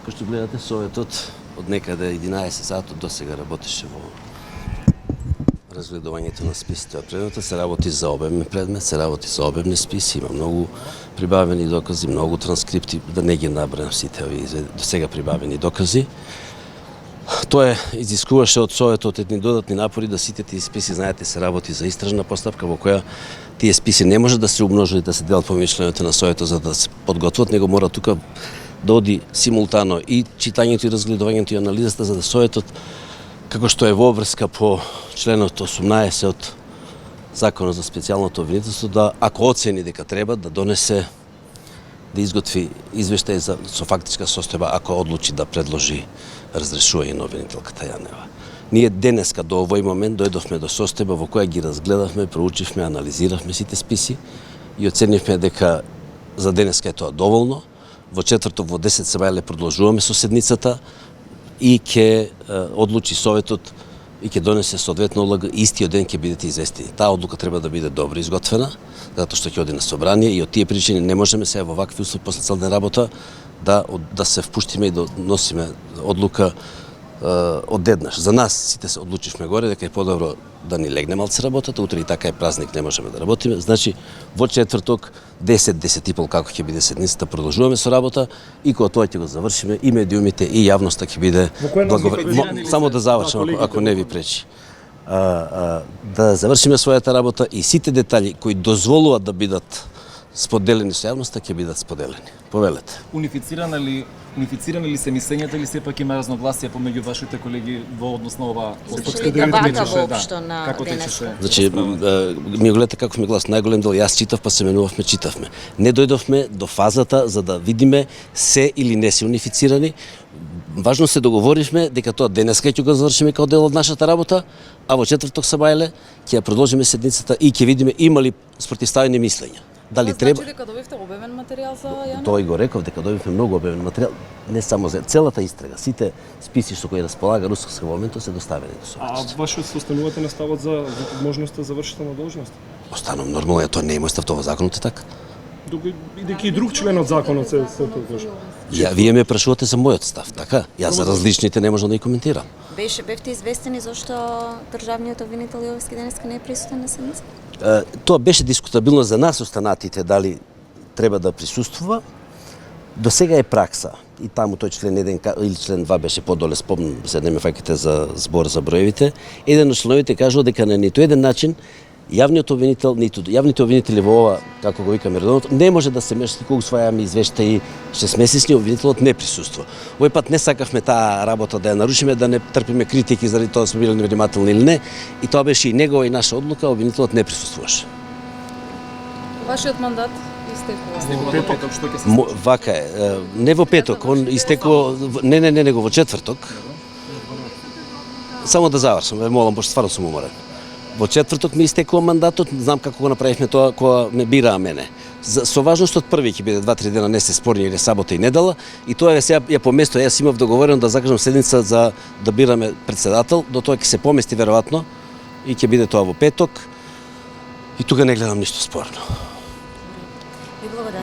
Како што гледате, Советот од некаде 11 сатот до сега работеше во разгледувањето на списите од предметот, се работи за обемни предмет, се работи за обемни списи, има многу прибавени докази, многу транскрипти, да не ги набројам сите овие до сега прибавени докази. Тоа изискуваше од Советот едни додатни напори да сите тие списи, знаете, се работи за истражна постапка во која тие списи не може да се умножат и да се делат по мишленето на Советот за да се подготват, него мора тука да оди симултано и читањето и разгледувањето и анализата за да Советот, како што е во обврска по членот 18 од Законот за специјалното обвинителство, да ако оцени дека треба да донесе, да изготви извештај со фактичка состојба ако одлучи да предложи разрешување на обвинителката Јанева. Ние денеска до овој момент дојдовме до состојба во која ги разгледавме, проучивме, анализиравме сите списи и оценивме дека за денеска е тоа доволно. Во четврток во 10 сабајле продолжуваме со седницата и ќе одлучи Советот и ќе донесе соодветно одлога, истиот ден ќе бидете известени. Таа одлука треба да биде добро изготвена, затоа што ќе оди на собрание и од тие причини не можеме сега во вакви услови после цел ден работа да се впуштиме и да носиме одлука одеднаш. За нас сите се одлучивме горе дека е подобро да ни легне малце работата, утре и така е празник, не можеме да работиме. Значи во четврток 10:30 како ќе биде седницата, продолжуваме со работа и кога тоа ќе го завршиме и медиумите и јавноста ќе биде само да завршам ако не ви пречи. Да завршиме својата работа и сите детали кои дозволуваат да бидат споделени со јавноста ќе бидат споделени. Повелете. Унифицирани ли се мислењата или сепак има разногласија помеѓу вашите колеги во однос на ова постапка? Дебата воопшто на денеска. Значи, ми гледате како ми глас, најголем дел јас читав, па се менувавме, читавме. Не дојдовме до фазата за да видиме се или не се унифицирани. Важно се договоривме дека тоа денеска ќе го завршиме како дел од нашата работа, а во четврток сабајле ќе ја продолжиме седницата и ќе видиме има ли спротивставени мислења. Дали треба? Значи дека добивте обемен материјал за Јанева? Тоа и го реков дека добивме многу обемен материјал, не само за целата истрага, сите списи со кои располага Русовска во моментот се доставени до Советот. А ваше состанувате на ставот за можноста за вршител на должност? Останам нормално, тоа не е мој став, тоа законот е така. Бидејќи и друг член од законот се тоа. Вие ме прашувате за мојот став, така? Јас за различните не можам да ги коментирам. Бевте известени зашто државниот обвинител Јовевски денеска не е присутен на седница? Тоа беше дискутабилно за нас останатите дали треба да присуствува. До сега е пракса и таму тој член 1 или член 2 беше подоле, спомнам се не ме фаќате за збор за броевите. Еден од членовите кажува дека на ниту еден начин јавниот обвинител, ниту јавните обвинители во ова, како го викаме редовно, не може да се мешати кога усвајаме извештаи 6-месечни, обвинителот не присуствува. Овој пат не сакавме таа работа да ја нарушиме, да не трпиме критики заради тоа да сме били невнимателни или не, и тоа беше и негова и наша одлука, обвинителот не присуствуваше. Вашиот мандат истекува. Во петок што ќе се Вака е, не во петок, он истекува, не, него во четврток. Само да завршам, ве молам, пошто стварно сум уморен. Во четврток ми истекува мандатот, знам како го направивме тоа кога ме бираа мене. Со важност од први ќе биде 2-3 дена не се спорни или сабота и недела и тоа е сега ја поместо, јас имав договорено да закажам седница за да бираме претседател, до тоа ќе се помести веројатно и ќе биде тоа во петок и тука не гледам ништо спорно.